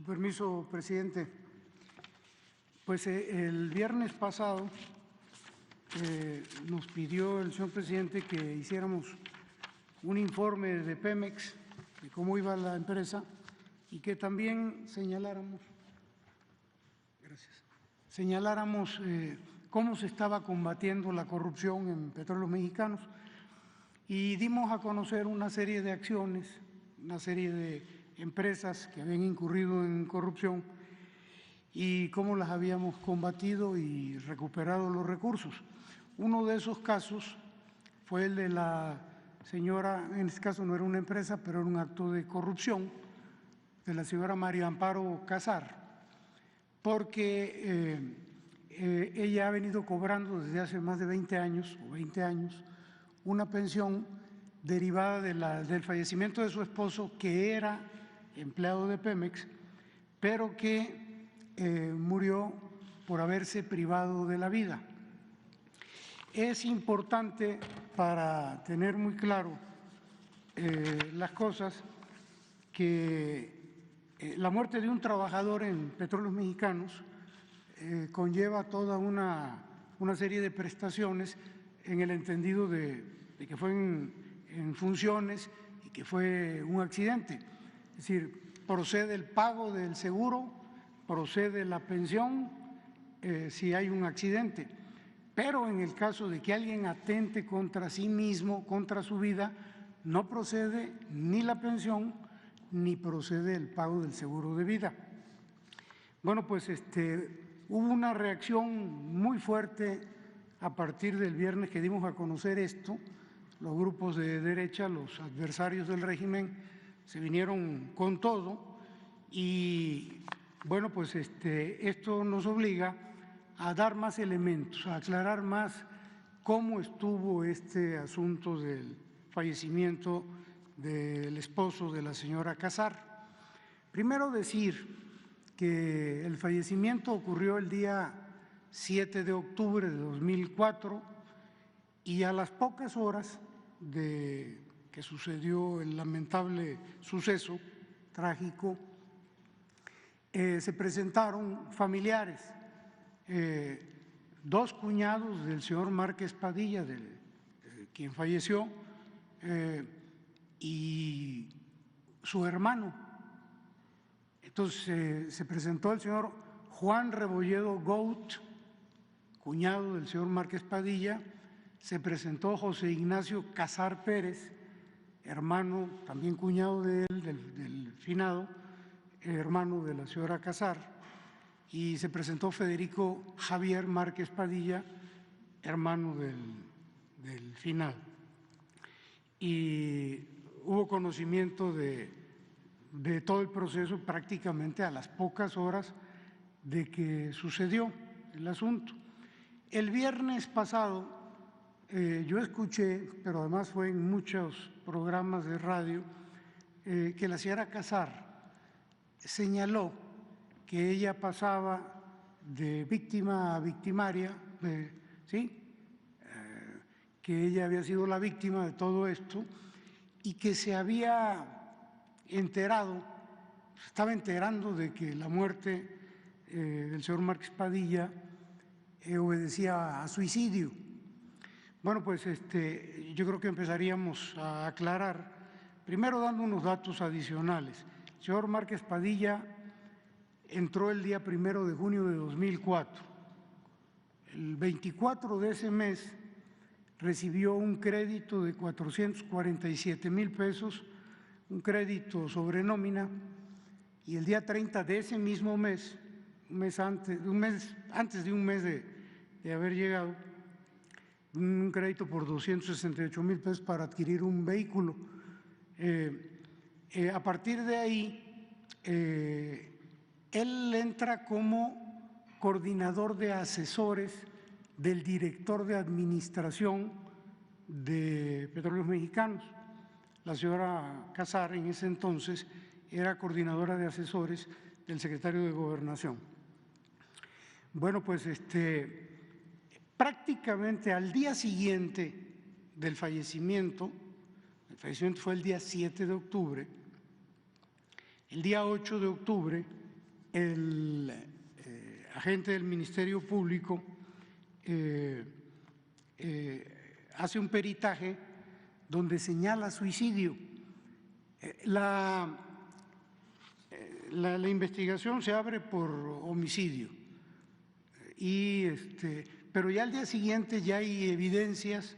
Su permiso, presidente. Pues el viernes pasado nos pidió el señor presidente que hiciéramos un informe de Pemex, de cómo iba la empresa, y que también señaláramos cómo se estaba combatiendo la corrupción en Petróleos Mexicanos, y dimos a conocer una serie de acciones, una serie de empresas que habían incurrido en corrupción y cómo las habíamos combatido y recuperado los recursos. Uno de esos casos fue el de la señora, en este caso no era una empresa, pero era un acto de corrupción, de la señora María Amparo Casar, porque ella ha venido cobrando desde hace más de 20 años una pensión derivada del fallecimiento de su esposo, que era empleado de Pemex, pero que murió por haberse privado de la vida. Es importante, para tener muy claro las cosas, que la muerte de un trabajador en Petróleos Mexicanos conlleva toda una serie de prestaciones, en el entendido de que fue en funciones y que fue un accidente. Es decir, procede el pago del seguro, procede la pensión si hay un accidente, pero en el caso de que alguien atente contra sí mismo, contra su vida, no procede ni la pensión ni procede el pago del seguro de vida. Bueno, pues hubo una reacción muy fuerte a partir del viernes que dimos a conocer esto. Los grupos de derecha, los adversarios del régimen, se vinieron con todo y bueno, pues esto nos obliga a dar más elementos, a aclarar más cómo estuvo este asunto del fallecimiento del esposo de la señora Casar. Primero decir que el fallecimiento ocurrió el día 7 de octubre de 2004 y a las pocas horas de que sucedió el lamentable suceso trágico, se presentaron familiares, dos cuñados del señor Márquez Padilla, quien falleció, y su hermano. Entonces se presentó el señor Juan Rebolledo Gout, cuñado del señor Márquez Padilla, se presentó José Ignacio Casar Pérez, hermano, también cuñado de él, del finado, hermano de la señora Casar, y se presentó Federico Javier Márquez Padilla, hermano del finado. Y hubo conocimiento de todo el proceso prácticamente a las pocas horas de que sucedió el asunto. El viernes pasado yo escuché, pero además fue en muchos programas de radio, que la señora Casar señaló que ella pasaba de víctima a victimaria, que ella había sido la víctima de todo esto y que se había enterado, se estaba enterando de que la muerte del señor Márquez Padilla obedecía a suicidio. Bueno, pues yo creo que empezaríamos a aclarar, primero dando unos datos adicionales. El señor Márquez Padilla entró el día 1 de junio de 2004. El 24 de ese mes recibió un crédito de 447,000 pesos, un crédito sobre nómina, y el día 30 de ese mismo mes, antes de un mes de haber llegado, un crédito por 268,000 pesos para adquirir un vehículo. A partir de ahí, él entra como coordinador de asesores del director de administración de Petróleos Mexicanos. La señora Casar en ese entonces era coordinadora de asesores del secretario de Gobernación. Bueno, pues prácticamente al día siguiente del fallecimiento, el fallecimiento fue el día 7 de octubre, el día 8 de octubre el agente del Ministerio Público hace un peritaje donde señala suicidio. La investigación se abre por homicidio, pero ya al día siguiente ya hay evidencias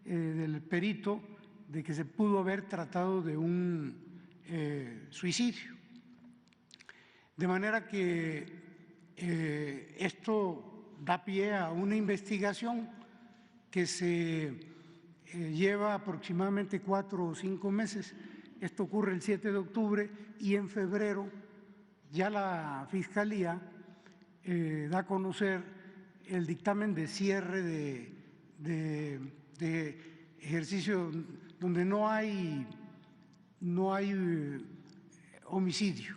del perito de que se pudo haber tratado de un suicidio. De manera que esto da pie a una investigación que se lleva aproximadamente 4 o 5 meses. Esto ocurre el 7 de octubre y en febrero ya la Fiscalía da a conocer el dictamen de cierre de ejercicio donde no hay homicidio,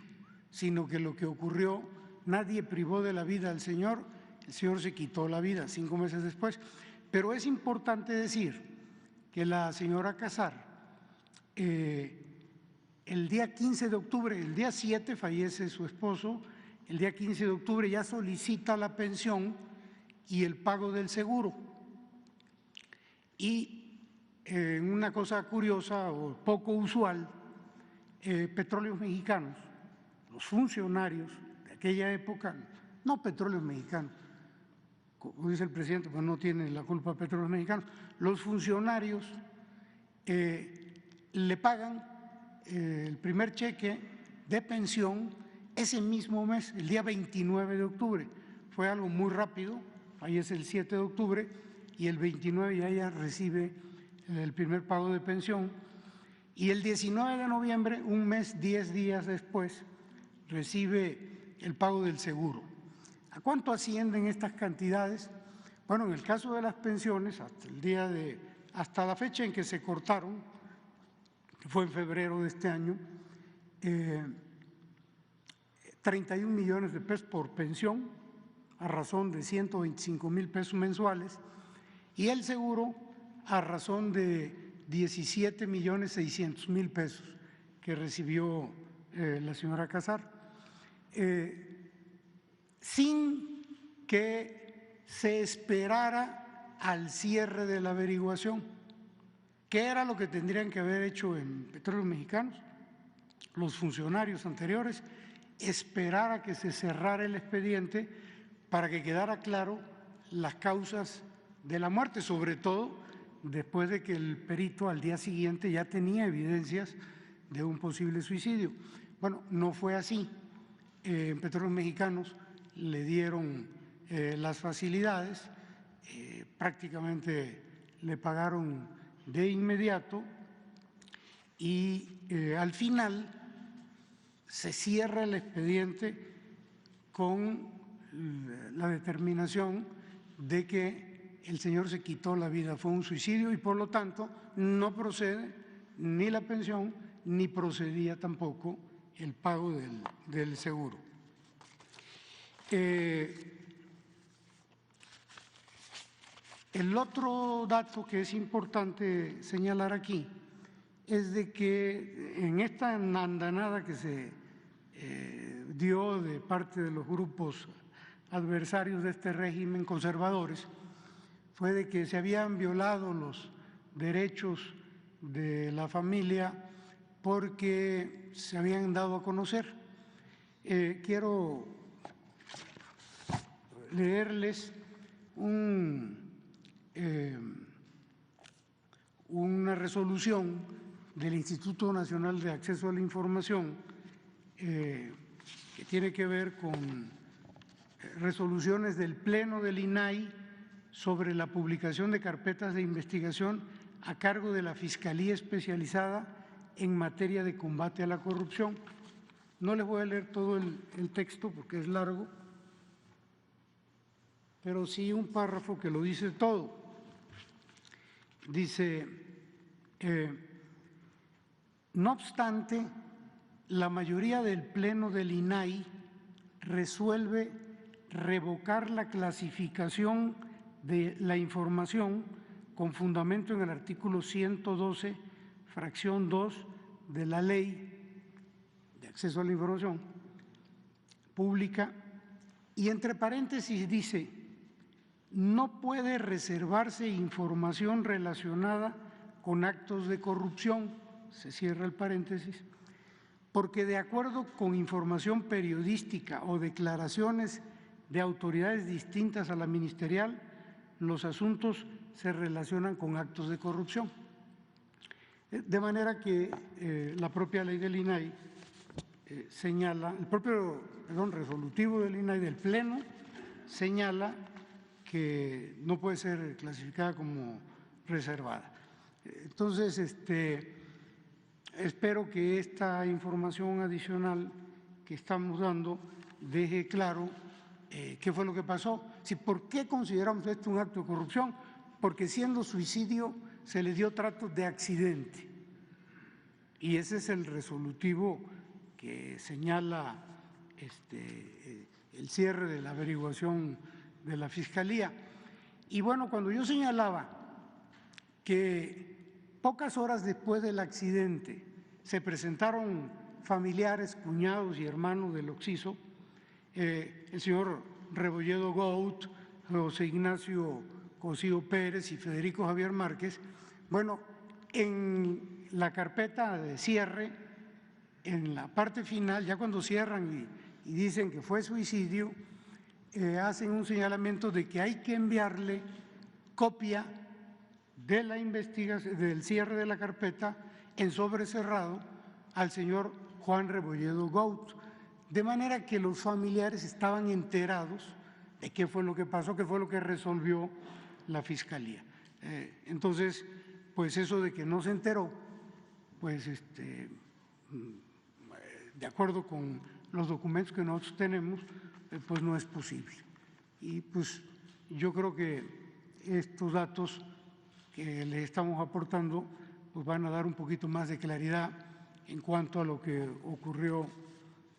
sino que lo que ocurrió, nadie privó de la vida al señor, el señor se quitó la vida 5 meses después. Pero es importante decir que la señora Casar, el día 15 de octubre, el día 7 fallece su esposo, el día 15 de octubre ya solicita la pensión y el pago del seguro. Y una cosa curiosa o poco usual, Petróleos Mexicanos, los funcionarios de aquella época, no Petróleos Mexicanos, como dice el presidente, pues no tiene la culpa Petróleos Mexicanos, los funcionarios le pagan el primer cheque de pensión ese mismo mes, el día 29 de octubre. Fue algo muy rápido, fallece el 7 de octubre y el 29 ya ella recibe el primer pago de pensión, y el 19 de noviembre, un mes, 10 días después, recibe el pago del seguro. ¿A cuánto ascienden estas cantidades? Bueno, en el caso de las pensiones, hasta la fecha en que se cortaron, que fue en febrero de este año, 31 millones de pesos por pensión, a razón de 125,000 pesos mensuales, y el seguro a razón de 17,600,000 pesos que recibió la señora Casar, sin que se esperara al cierre de la averiguación. ¿Qué era lo que tendrían que haber hecho en Petróleos Mexicanos los funcionarios anteriores? Esperar a que se cerrara el expediente para que quedara claro las causas de la muerte, sobre todo después de que el perito al día siguiente ya tenía evidencias de un posible suicidio. Bueno, no fue así. En Petróleos Mexicanos le dieron las facilidades, prácticamente le pagaron de inmediato y al final se cierra el expediente con la determinación de que el señor se quitó la vida, fue un suicidio y por lo tanto no procede ni la pensión ni procedía tampoco el pago del seguro. El otro dato que es importante señalar aquí es de que en esta andanada que se dio de parte de los grupos adversarios de este régimen, conservadores, fue de que se habían violado los derechos de la familia porque se habían dado a conocer. Quiero leerles una resolución del Instituto Nacional de Acceso a la Información que tiene que ver con resoluciones del Pleno del INAI sobre la publicación de carpetas de investigación a cargo de la Fiscalía Especializada en materia de combate a la corrupción. No les voy a leer todo el texto porque es largo, pero sí un párrafo que lo dice todo. Dice, no obstante, la mayoría del Pleno del INAI resuelve revocar la clasificación de la información con fundamento en el artículo 112, fracción 2 de la Ley de Acceso a la Información, pública, y entre paréntesis dice: no puede reservarse información relacionada con actos de corrupción, se cierra el paréntesis, porque de acuerdo con información periodística o declaraciones de autoridades distintas a la ministerial, los asuntos se relacionan con actos de corrupción. De manera que la propia ley del INAI señala, el propio resolutivo del INAI del Pleno señala que no puede ser clasificada como reservada. Entonces, espero que esta información adicional que estamos dando deje claro qué fue lo que pasó. ¿Por qué consideramos esto un acto de corrupción? Porque siendo suicidio se le dio trato de accidente, y ese es el resolutivo que señala el cierre de la averiguación de la Fiscalía. Y bueno, cuando yo señalaba que pocas horas después del accidente se presentaron familiares, cuñados y hermanos del occiso, el señor Rebolledo Gout, José Ignacio Cosío Pérez y Federico Javier Márquez, bueno, en la carpeta de cierre, en la parte final, ya cuando cierran y dicen que fue suicidio, hacen un señalamiento de que hay que enviarle copia de la investigación, del cierre de la carpeta en sobre cerrado al señor Juan Rebolledo Gout, de manera que los familiares estaban enterados de qué fue lo que pasó, qué fue lo que resolvió la Fiscalía. Entonces, pues eso de que no se enteró, pues de acuerdo con los documentos que nosotros tenemos, pues no es posible. Y pues yo creo que estos datos que le estamos aportando pues van a dar un poquito más de claridad en cuanto a lo que ocurrió,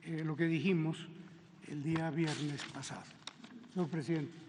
lo que dijimos el día viernes pasado. Señor presidente.